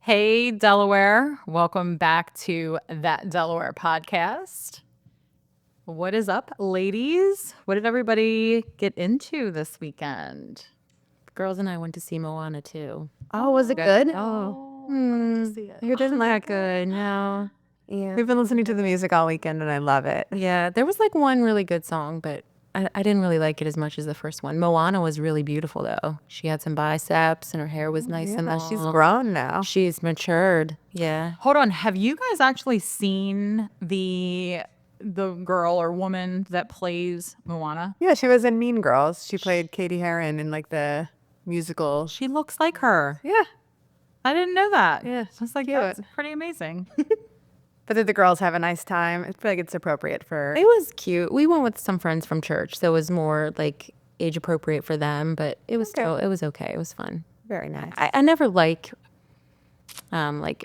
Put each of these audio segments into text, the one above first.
Hey, Delaware. Welcome back to That Delaware podcast. What is up, ladies? What did everybody get into this weekend? The girls and I went to see Moana too. Oh, was it good? Oh, It didn't look good. No. Yeah. We've been listening to the music all weekend, and I love it. Yeah, there was like one really good song, but I didn't really like it as much as the first one. Moana was really beautiful, though. She had some biceps, and her hair was nice and long. She's grown now. She's matured. Yeah. Hold on. Have you guys actually seen the girl or woman that plays Moana? Yeah, she was in Mean Girls. She played Katie Heron in like the musical. She looks like her. Yeah. I didn't know that. Yeah, I was like, cute. that's pretty amazing. But did the girls have a nice time? I feel like it's appropriate for. It was cute. We went with some friends from church, so it was more like age appropriate for them, but it was still, it was okay. It was fun. Very nice. I never like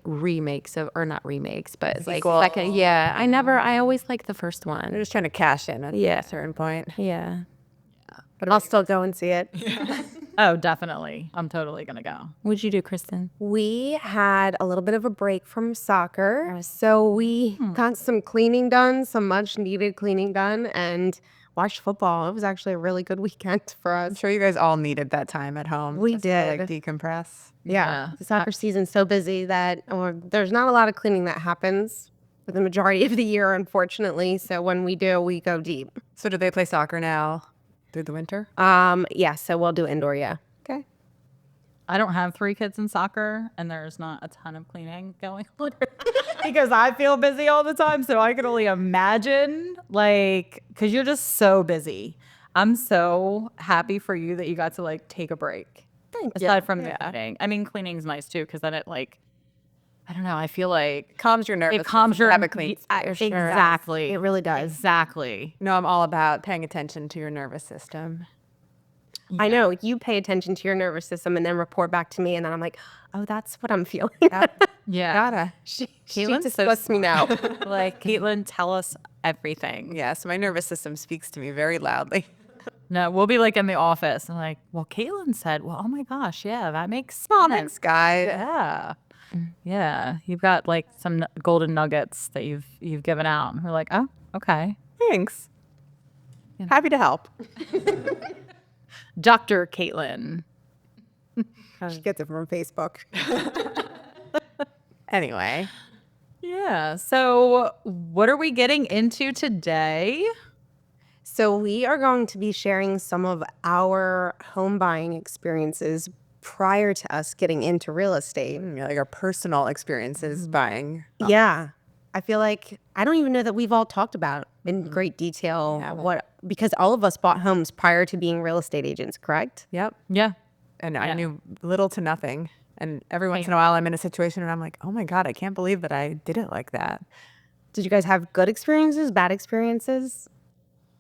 remakes of, or not remakes, but like Sequels. second. Yeah, I always like the first one. They're just trying to cash in at a certain point. Yeah. But I'll still go and see it. Oh, definitely. I'm totally gonna go. What'd you do, Kristen? We had a little bit of a break from soccer. So we got some cleaning done, some much needed cleaning done, and watched football. It was actually a really good weekend for I'm us. sure you guys all needed that time at home. We just to, did. like decompress. Yeah. The soccer season's so busy that there's not a lot of cleaning that happens for the majority of the year, unfortunately. So when we do, we go deep. So do they play soccer now through the winter? Yeah, so we'll do indoor, yeah. Okay. I don't have 3 kids in soccer, and there's not a ton of cleaning going on because I feel busy all the time. So I can only imagine, like, because you're just so busy. I'm so happy for you that you got to like take a break. Thank Aside from the cleaning, I mean, cleaning's nice too because then it like, I don't know. I feel like Calms your nervous. it calms your have a clean. Exactly. It really does. Exactly. No, I'm all about paying attention to your nervous system. I know you pay attention to your nervous system and then report back to me, and then I'm like, oh, that's what I'm feeling. Yeah. Gotta. she Caitlin's just so lets me know. Like, Caitlin, tell us everything. Yes, my nervous system speaks to me very loudly. No, we'll be like in the office and like, well, Caitlin said, well, oh my gosh, yeah, that makes sense. Thanks, guys. Yeah. Yeah. You've got like some golden nuggets that you've given out. And we're like, oh, okay. Thanks. Happy to help. Dr. Caitlin. She gets it from Facebook. Anyway. Yeah. So what are we getting into today? So we are going to be sharing some of our home buying experiences prior to us getting into real estate. Yeah, like our personal experiences buying. Yeah. I feel like I don't even know that we've all talked about in great detail because all of us bought homes prior to being real estate agents, correct? Yep. Yeah. And I knew little to nothing. And every once in a while I'm in a situation and I'm like, oh my God, I can't believe that I did it like that. Did you guys have good experiences, bad experiences?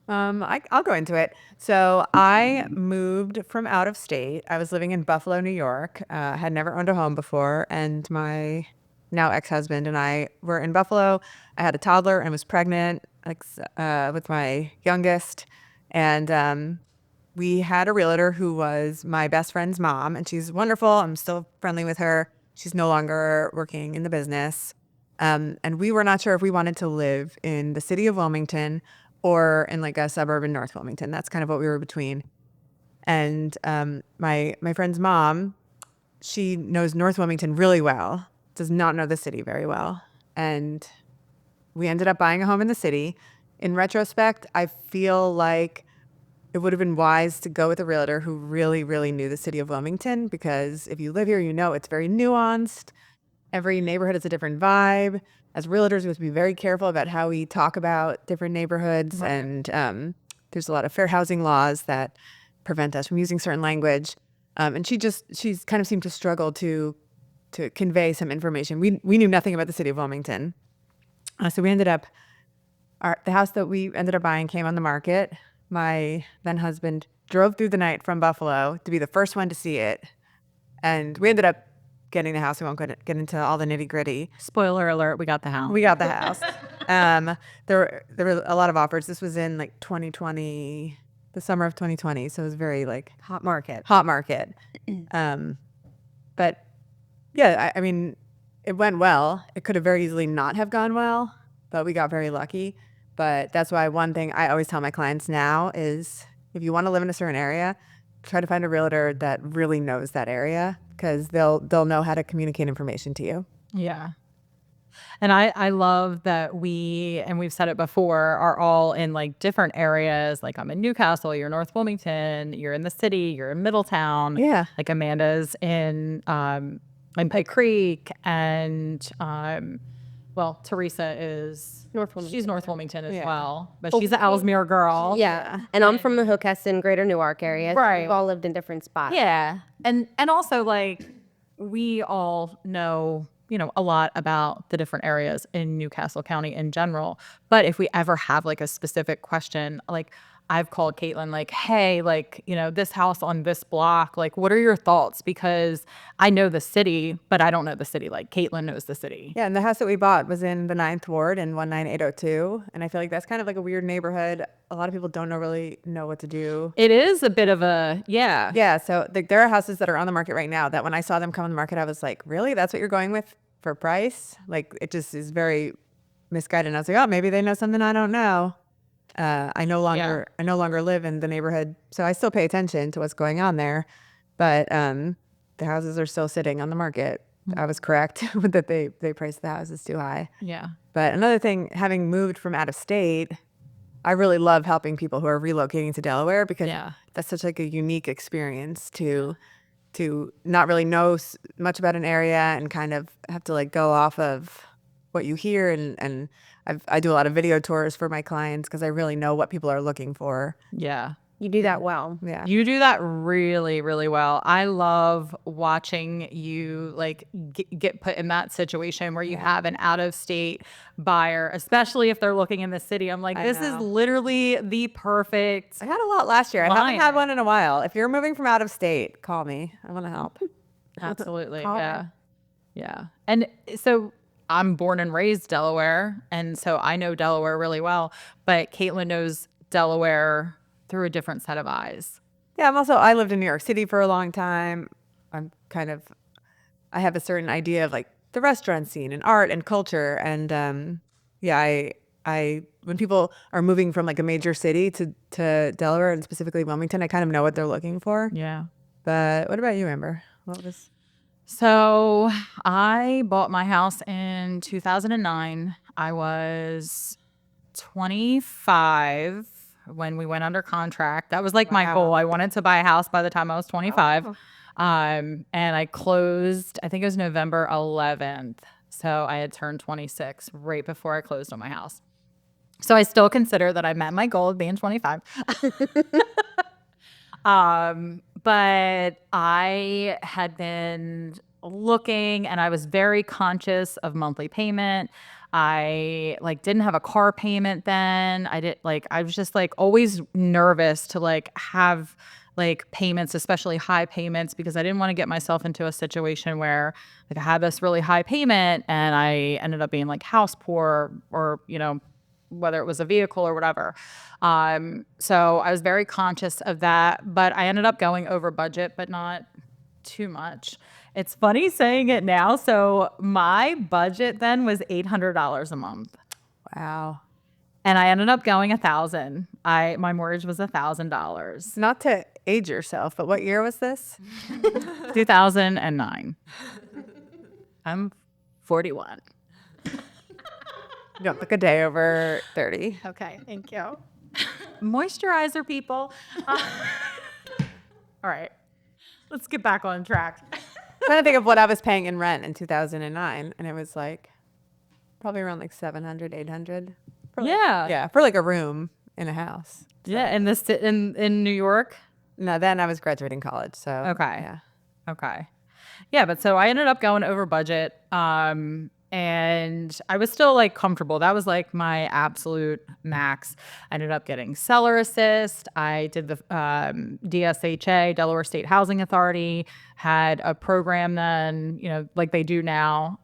I'll go into it. So I moved from out of state. I was living in Buffalo, New York. Had never owned a home before. And my now ex-husband and I were in Buffalo. I had a toddler and was pregnant with my youngest. And we had a realtor who was my best friend's mom. And she's wonderful. I'm still friendly with her. She's no longer working in the business. And we were not sure if we wanted to live in the city of Wilmington or in like a suburb in North Wilmington. That's kind of what we were between. And my friend's mom, she knows North Wilmington really well, does not know the city very well. And we ended up buying a home in the city. In retrospect, I feel like it would have been wise to go with a realtor who really, really knew the city of Wilmington, because if you live here, you know it's very nuanced. Every neighborhood has a different vibe. As realtors, we have to be very careful about how we talk about different neighborhoods. Right. And there's a lot of fair housing laws that prevent us from using certain language. And she's kind of seemed to struggle to convey some information. We knew nothing about the city of Wilmington. So we ended up, the house that we ended up buying came on the market. My then husband drove through the night from Buffalo to be the first one to see it. And we ended up getting the house. We won't get into all the nitty gritty. Spoiler alert, we got the house. We got the house. There were a lot of offers. This was in like 2020, the summer of 2020. So it was very like Hot market. But yeah, I mean, it went well. It could have very easily not have gone well, but we got very lucky. But that's why one thing I always tell my clients now is if you want to live in a certain area, try to find a realtor that really knows that area because they'll know how to communicate information to you. Yeah. And I love that we've said it before, are all in like different areas. Like I'm in Newcastle, you're North Wilmington, you're in the city, you're in Middletown. Yeah. Like Amanda's in Pike Creek, and well, Teresa is North Wilmington. She's North Wilmington as Yeah. well, but she's an Ellesmere girl. Yeah. And I'm from the Hookheston, Greater Newark area. So Right. we've all lived in different spots. Yeah. And also like we all know, a lot about the different areas in Newcastle County in general. But if we ever have like a specific question, like I've called Caitlin like, hey, like, this house on this block, like, what are your thoughts? Because I know the city, but I don't know the city. Like Caitlin knows the city. Yeah, and the house that we bought was in the 9th Ward in 19802. And I feel like that's kind of like a weird neighborhood. A lot of people don't really know what to do. It is a bit of a, yeah. Yeah, so there are houses that are on the market right now that when I saw them come on the market, I was like, really? That's what you're going with for price? Like, it just is very misguided. And I was like, oh, maybe they know something I don't know. I no longer live in the neighborhood, so I still pay attention to what's going on there. But the houses are still sitting on the market. I was correct that they priced the houses too high. Yeah. But another thing, having moved from out of state, I really love helping people who are relocating to Delaware because that's such like a unique experience to not really know much about an area and kind of have to like go off of what you hear. And I do a lot of video tours for my clients because I really know what people are looking for. Yeah. You do that well. Yeah. You do that really, really well. I love watching you like get put in that situation where you have an out-of-state buyer, especially if they're looking in the city. I'm like, this is literally the perfect. I had a lot last year. I haven't client. had one in a while. If you're moving from out of state, call me. I want to help. Absolutely. Call Yeah. Yeah. And so I'm born and raised Delaware, and so I know Delaware really well, but Caitlin knows Delaware through a different set of eyes. Yeah, I lived in New York City for a long time. I have a certain idea of like the restaurant scene and art and culture. And I when people are moving from like a major city to Delaware and specifically Wilmington, I kind of know what they're looking for. Yeah. But what about you, Amber? So I bought my house in 2009. I was 25 when we went under contract. That was like my goal. I wanted to buy a house by the time I was 25. And I closed, I think it was November 11th. So I had turned 26 right before I closed on my house. So I still consider that I met my goal of being 25. But I had been looking and I was very conscious of monthly payment. I didn't have a car payment then. I was just always nervous to have payments, especially high payments, because I didn't want to get myself into a situation where I had this really high payment and I ended up being house poor or, whether it was a vehicle or whatever. So I was very conscious of that, but I ended up going over budget, but not too much. It's funny saying it now. So my budget then was $800 a month. Wow. And I ended up going $1,000. My mortgage was $1,000. Not to age yourself, but what year was this? 2009. I'm 41. You don't look a day over 30. Okay, thank you. Moisturizer, people. All right, let's get back on track. I'm trying to think of what I was paying in rent in 2009, and it was probably around $700, $800. Yeah, for a room in a house. Yeah, in New York. No, then I was graduating college, so okay, yeah, okay, yeah. But so I ended up going over budget. And I was still comfortable. That was my absolute max. I ended up getting seller assist. I did the DSHA, Delaware State Housing Authority, had a program then, they do now,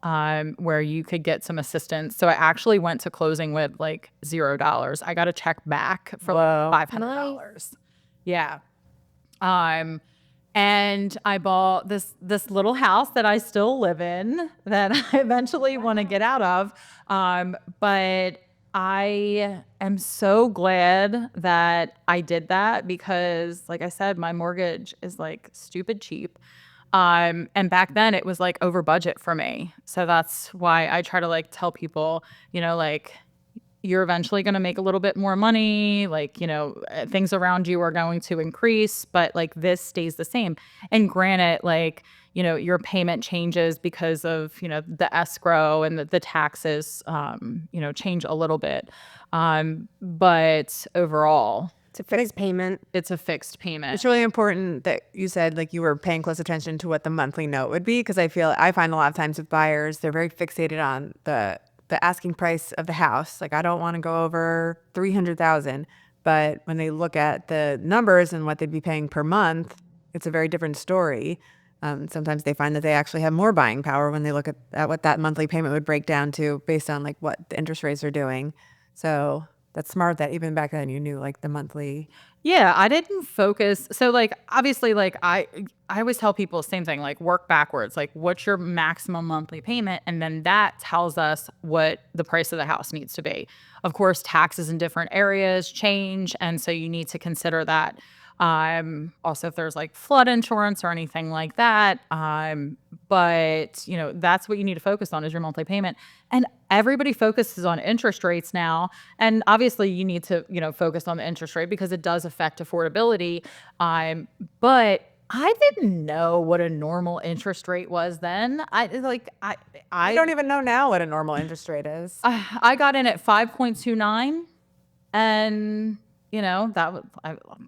where you could get some assistance. So I actually went to closing with $0. I got a check back for $500. Yeah. And I bought this little house that I still live in that I eventually want to get out of. But I am so glad that I did that because, like I said, my mortgage is like stupid cheap. And back then it was like over budget for me. So that's why I try to like tell people, like you're eventually going to make a little bit more money. Like, things around you are going to increase, but like this stays the same. And granted, like, your payment changes because of, the escrow and the taxes, change a little bit. But overall, It's a fixed payment. it's a fixed payment. It's really important that you said like you were paying close attention to what the monthly note would be, because I find a lot of times with buyers, they're very fixated on the asking price of the house. Like, I don't want to go over 300,000, but when they look at the numbers and what they'd be paying per month, it's a very different story. Sometimes they find that they actually have more buying power when they look at what that monthly payment would break down to based on like what the interest rates are doing. So that's smart that even back then you knew like the monthly. Yeah, I didn't focus. So like obviously like I always tell people the same thing, like work backwards. Like what's your maximum monthly payment? And then that tells us what the price of the house needs to be. Of course, taxes in different areas change, and so you need to consider that. Also if there's like flood insurance or anything like that. But that's what you need to focus on is your monthly payment. And everybody focuses on interest rates now. And obviously you need to, focus on the interest rate because it does affect affordability. But I didn't know what a normal interest rate was then. I don't even know now what a normal interest rate is. I got in at 5.29, and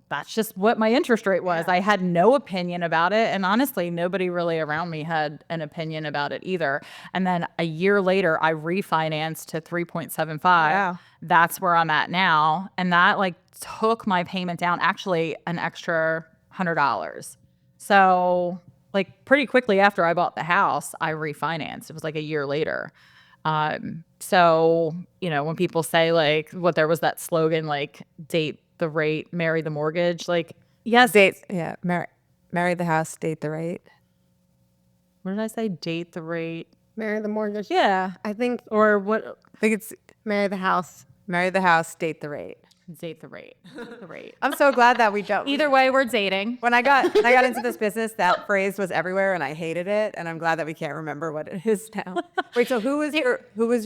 that's just what my interest rate was. I had no opinion about it, and honestly, nobody really around me had an opinion about it either. And then a year later, I refinanced to 3.75. Wow. That's where I'm at now, and that like took my payment down actually an extra $100. So like pretty quickly after I bought the house, I refinanced. It was like a year later. So, when people say like there was that slogan, like date the rate, marry the mortgage, like, yes. Marry the house, date the rate. What did I say? Date the rate. Marry the mortgage. Yeah. I think Or what? I think it's marry the house. marry the house, date the rate. Date the rate. The rate. I'm so glad that we don't. Either way, we're dating. When I got into this business, that phrase was everywhere, and I hated it. And I'm glad that we can't remember what it is now. Wait, so who was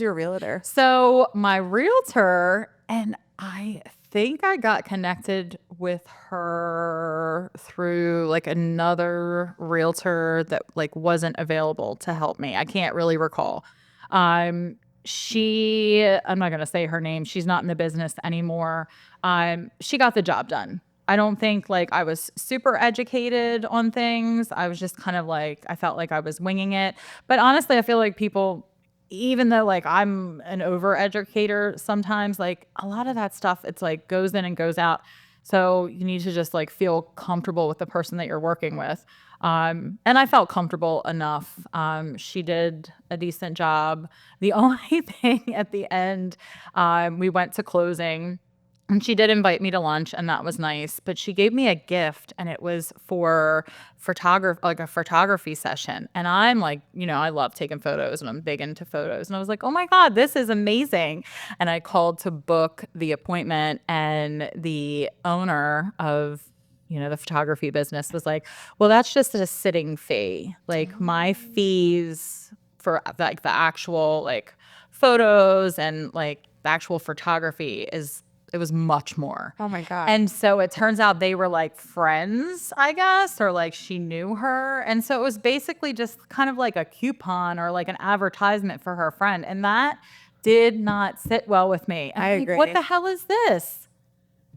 your realtor? So my realtor, and I think I got connected with her through like another realtor that like wasn't available to help me. I can't really recall. I'm not going to say her name. She's not in the business anymore. She got the job done. I don't think like I was super educated on things. I was just kind of like, I felt like I was winging it. But honestly, I feel like people, even though like I'm an overeducator sometimes, like a lot of that stuff, it's like goes in and goes out. So you need to just like feel comfortable with the person that you're working with. And I felt comfortable enough. She did a decent job. The only thing at the end, we went to closing, and she did invite me to lunch, and that was nice. But she gave me a gift, and it was for a photography session. And I'm like, I love taking photos, and I'm big into photos. And I was like, oh my God, this is amazing. And I called to book the appointment, and the owner of the photography business was like, well, that's just a sitting fee. Like my fees for like the actual like photos and like the actual photography it was much more. Oh my God. And so it turns out they were like friends, I guess, or like she knew her. And so it was basically just kind of like a coupon or like an advertisement for her friend. And that did not sit well with me. I agree. What the hell is this?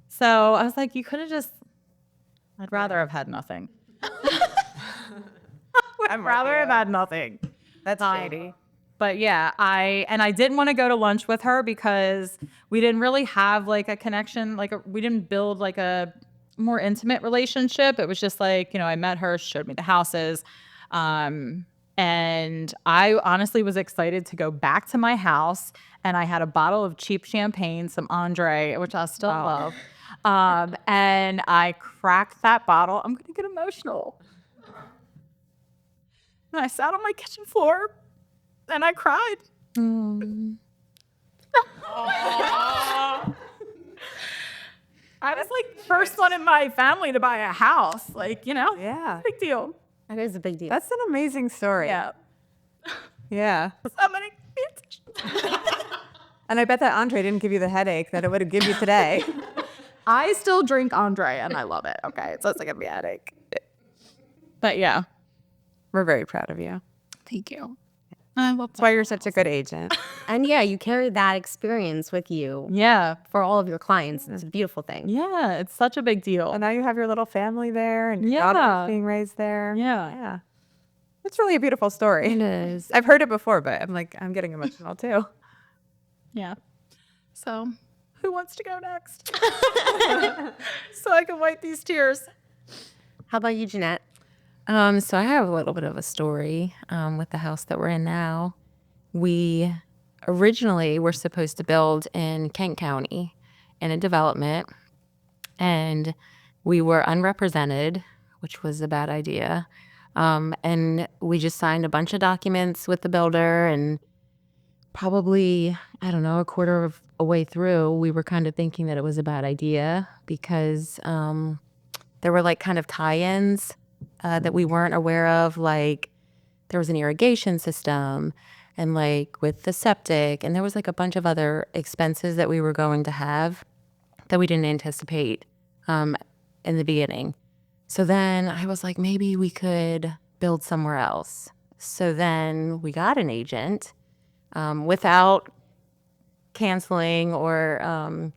So I was like, you could have just, I'd rather have had nothing. I'd rather have had nothing. That's shady. But yeah, I didn't want to go to lunch with her because we didn't really have like a connection. We didn't build like a more intimate relationship. It was just like, I met her, she showed me the houses. And I honestly was excited to go back to my house, and I had a bottle of cheap champagne, some Andre, which I still love. And I cracked that bottle. I'm going to get emotional. And I sat on my kitchen floor and I cried. I was like the first one in my family to buy a house. Like, Yeah. big deal. That is a big deal. That's an amazing story. Yeah. Yeah. Somebody pay attention. And I bet that Andre didn't give you the headache that it would have given you today. I still drink Andre and I love it. Okay. So it's like a me headache. But yeah. We're very proud of you. Thank you. I love That's why you're such a good agent. And yeah, you carry that experience with you Yeah. for all of your clients. It's a beautiful thing. Yeah. It's such a big deal. And now you have your little family there and your Yeah. daughter's being raised there. Yeah. Yeah. It's really a beautiful story. It is. I've heard it before, but I'm getting emotional too. Yeah. So who wants to go next? So I can wipe these tears. How about you, Jeanette? So I have a little bit of a story with the house that we're in now. We originally were supposed to build in Kent County in a development, and we were unrepresented, which was a bad idea. And we just signed a bunch of documents with the builder, and probably, I don't know, a quarter of a way through, we were kind of thinking that it was a bad idea because there were like kind of tie-ins that we weren't aware of. Like there was an irrigation system and like with the septic, and there was like a bunch of other expenses that we were going to have that we didn't anticipate in the beginning. So then I was like, maybe we could build somewhere else. So then we got an agent without canceling or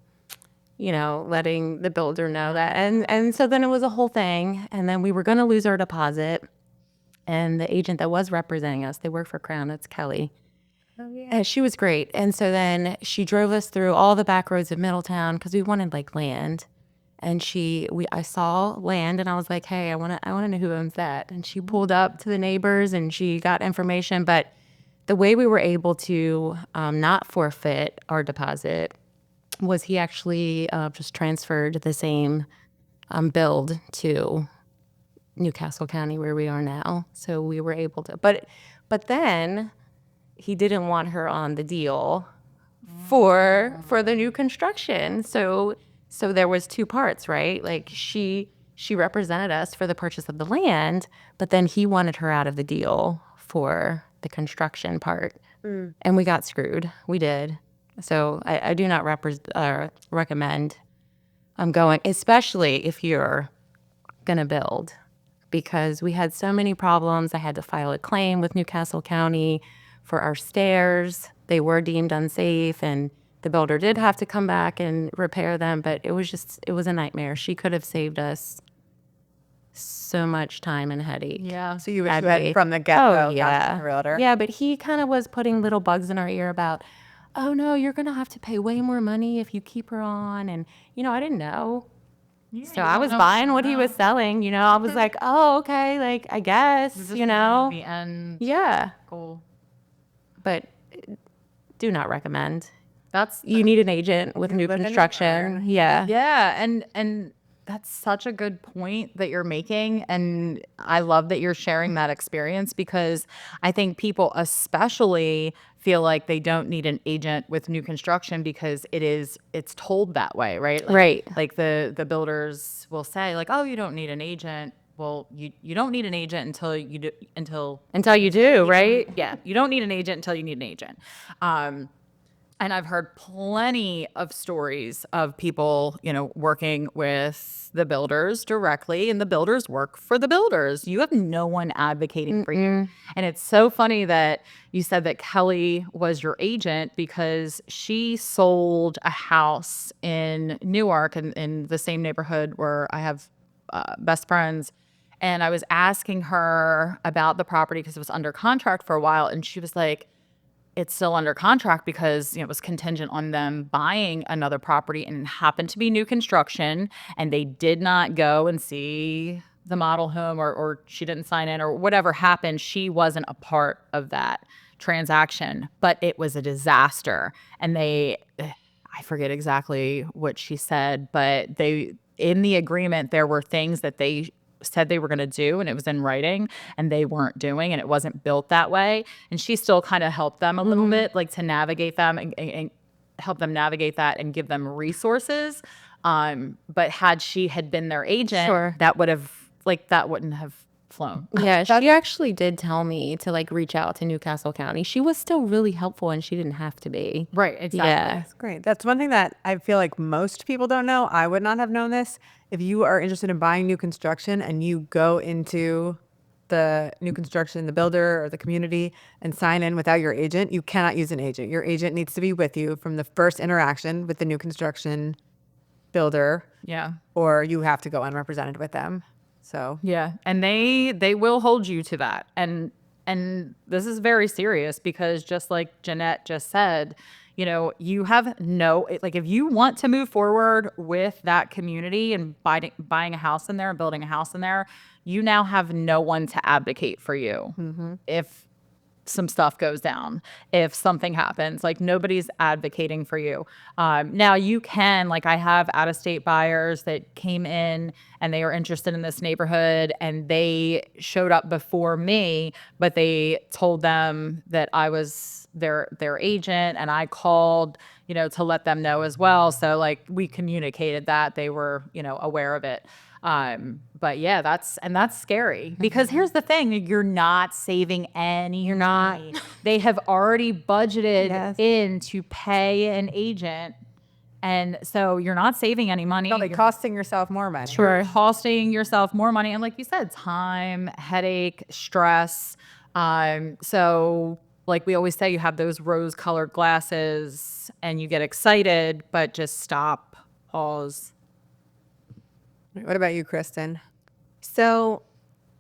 letting the builder know that. And so then it was a whole thing. And then we were going to lose our deposit. And the agent that was representing us, they work for Crown, it's Kelly. Oh, yeah. And she was great. And so then she drove us through all the back roads of Middletown because we wanted like land. And I saw land and I was like, hey, I want to know who owns that. And she pulled up to the neighbors and she got information. But the way we were able to not forfeit our deposit was he actually just transferred the same build to Newcastle County where we are now. So we were able to, but then he didn't want her on the deal for the new construction. So there was two parts, right? Like she represented us for the purchase of the land, but then he wanted her out of the deal for the construction part. And we got screwed. We did. So I do not recommend going, especially if you're going to build, because we had so many problems. I had to file a claim with Newcastle County for our stairs. They were deemed unsafe, and the builder did have to come back and repair them, but it was a nightmare. She could have saved us so much time and headache. Yeah. So you wish Had you had we- from the get-go Oh, yeah. the realtor. Yeah, but he kind of was putting little bugs in our ear about, oh, no, you're going to have to pay way more money if you keep her on. And, I didn't know. So I was buying what he was selling. I was like, oh, okay, like, I guess, The end Yeah. goal. But do not recommend. That's You need an agent with new live anywhere. construction. Yeah. Yeah, and that's such a good point that you're making, and I love that you're sharing that experience, because I think people especially feel like they don't need an agent with new construction because it's told that way, right? Right. Like the builders will say like, "Oh, you don't need an agent." Well, you don't need an agent until you do Until you do, right? yeah, you don't need an agent until you need an agent. And I've heard plenty of stories of people, working with the builders directly, and the builders work for the builders. You have no one advocating for you. And it's so funny that you said that Kelly was your agent, because she sold a house in Newark, in the same neighborhood where I have best friends. And I was asking her about the property because it was under contract for a while. And she was like, it's still under contract because it was contingent on them buying another property, and it happened to be new construction, and they did not go and see the model home, or she didn't sign in, or whatever happened. She wasn't a part of that transaction, but it was a disaster. And I forget exactly what she said, but in the agreement, there were things that they said they were going to do, and it was in writing, and they weren't doing, and it wasn't built that way. And she still kind of helped them a little bit, like to navigate them and help them navigate that and give them resources. But had she had been their agent, Sure. that wouldn't have flown. Yeah, she actually did tell me to like reach out to Newcastle County. She was still really helpful and she didn't have to be. Right, exactly. Yeah. That's great. That's one thing that I feel like most people don't know. I would not have known this. If you are interested in buying new construction and you go into the new construction, the builder or the community, and sign in without your agent, you cannot use an agent. Your agent needs to be with you from the first interaction with the new construction builder, Yeah. or you have to go unrepresented with them. So Yeah, and they will hold you to that. And this is very serious because just like Jeanette just said, you have like if you want to move forward with that community and buying a house in there and building a house in there, you now have no one to advocate for you. If some stuff goes down, if something happens, like nobody's advocating for you. Now you can, like I have out-of-state buyers that came in and they were interested in this neighborhood and they showed up before me, but they told them that I was their agent, and I called, to let them know as well. So like we communicated that they were, aware of it. But yeah, that's scary because here's the thing, you're not saving any money. They have already budgeted in to pay an agent. And so you're not saving any money. probably costing yourself more money. You're costing yourself more money. And like you said, time, headache, stress. So like we always say, you have those rose-colored glasses and you get excited, but just stop, pause. What about you, Kristen? So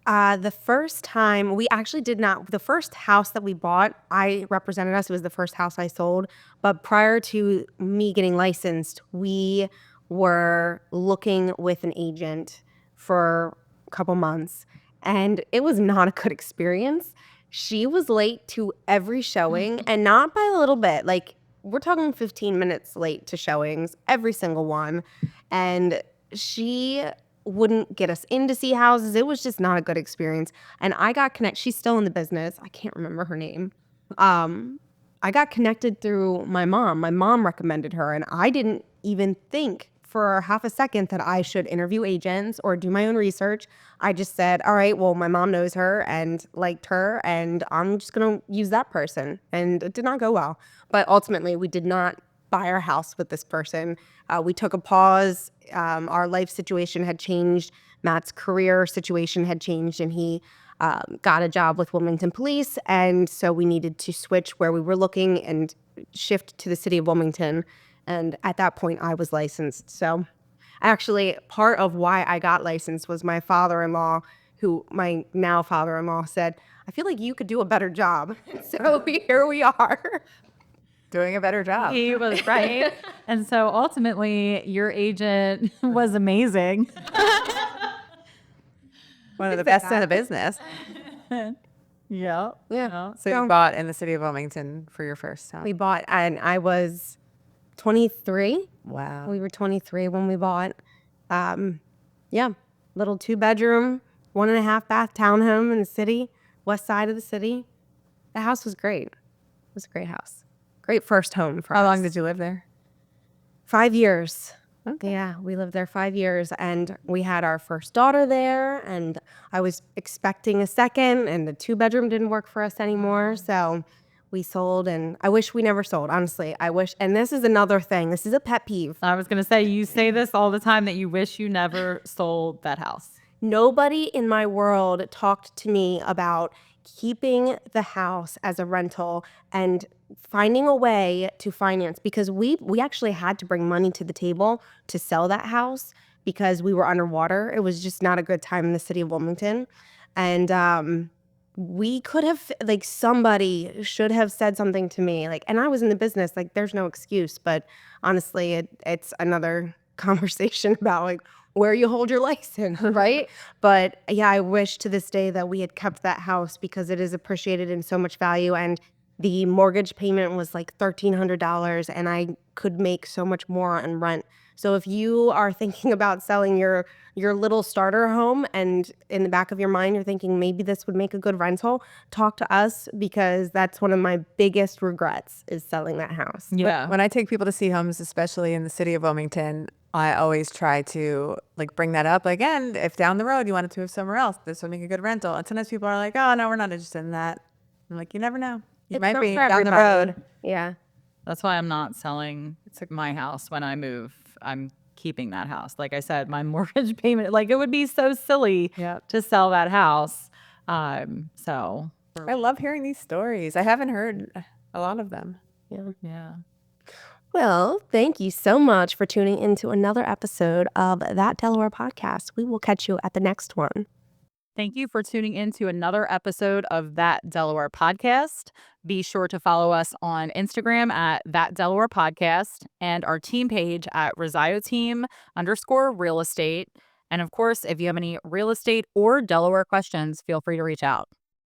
the first time we actually did not, the first house that we bought, I represented us. It was the first house I sold. But prior to me getting licensed, we were looking with an agent for a couple months, and it was not a good experience. She was late to every showing, and not by a little bit. Like, we're talking 15 minutes late to showings, every single one. And she wouldn't get us in to see houses. It was just not a good experience. And I got connected. She's still in the business. I can't remember her name. I got connected through my mom. My mom recommended her, and I didn't even think for half a second that I should interview agents or do my own research. I just said, all right, well, my mom knows her and liked her, and I'm just going to use that person. And it did not go well. But ultimately, we did not buy our house with this person. We took a pause. Our life situation had changed. Matt's career situation had changed, and he got a job with Wilmington Police. And so we needed to switch where we were looking and shift to the city of Wilmington. And at that point, I was licensed. So actually, part of why I got licensed was my father-in-law, who my now father-in-law said, I feel like you could do a better job. So here we are. Doing a better job. He was right. And so ultimately, your agent was amazing. One of the best in the business. Yeah. Yeah. So you bought in the city of Wilmington for your first time. We bought, and I was 23. Wow. We were 23 when we bought. Yeah, little 2-bedroom, 1.5 bath townhome in the city, west side of the city. The house was great. It was a great house. Great first home for us. How long did you live there? 5 years. Okay. Yeah, we lived there 5 years, and we had our first daughter there, and I was expecting a second, and the 2-bedroom didn't work for us anymore, so we sold, and I wish we never sold, honestly. I wish, and this is another thing. This is a pet peeve. I was going to say, you say this all the time that you wish you never sold that house. Nobody in my world talked to me about keeping the house as a rental and finding a way to finance, because we actually had to bring money to the table to sell that house because we were underwater. It was just not a good time in the city of Wilmington. And we could have, like, somebody should have said something to me, like, and I was in the business, like, there's no excuse. But honestly, it's another conversation about, like, where you hold your license, right? But yeah, I wish to this day that we had kept that house because it is appreciated in so much value. And the mortgage payment was like $1,300, and I could make so much more on rent So if you are thinking about selling your little starter home and in the back of your mind you're thinking maybe this would make a good rental, talk to us because that's one of my biggest regrets is selling that house. Yeah. When I take people to see homes, especially in the city of Wilmington, I always try to like bring that up. Like, and if down the road you wanted to move somewhere else, this would make a good rental. And sometimes people are like, oh, no, we're not interested in that. I'm like, you never know. You It's might not be for down the everybody. road. Yeah. That's why I'm not selling my house when I move. I'm keeping that house. Like I said, my mortgage payment, like it would be so silly Yep. to sell that house. So I love hearing these stories. I haven't heard a lot of them. yeah. Well, thank you so much for tuning into another episode of That Delaware Podcast. We will catch you at the next one. Thank you for tuning in to another episode of That Delaware Podcast. Be sure to follow us on Instagram at That Delaware Podcast and our team page at RosaioTeam_real estate. And of course, if you have any real estate or Delaware questions, feel free to reach out.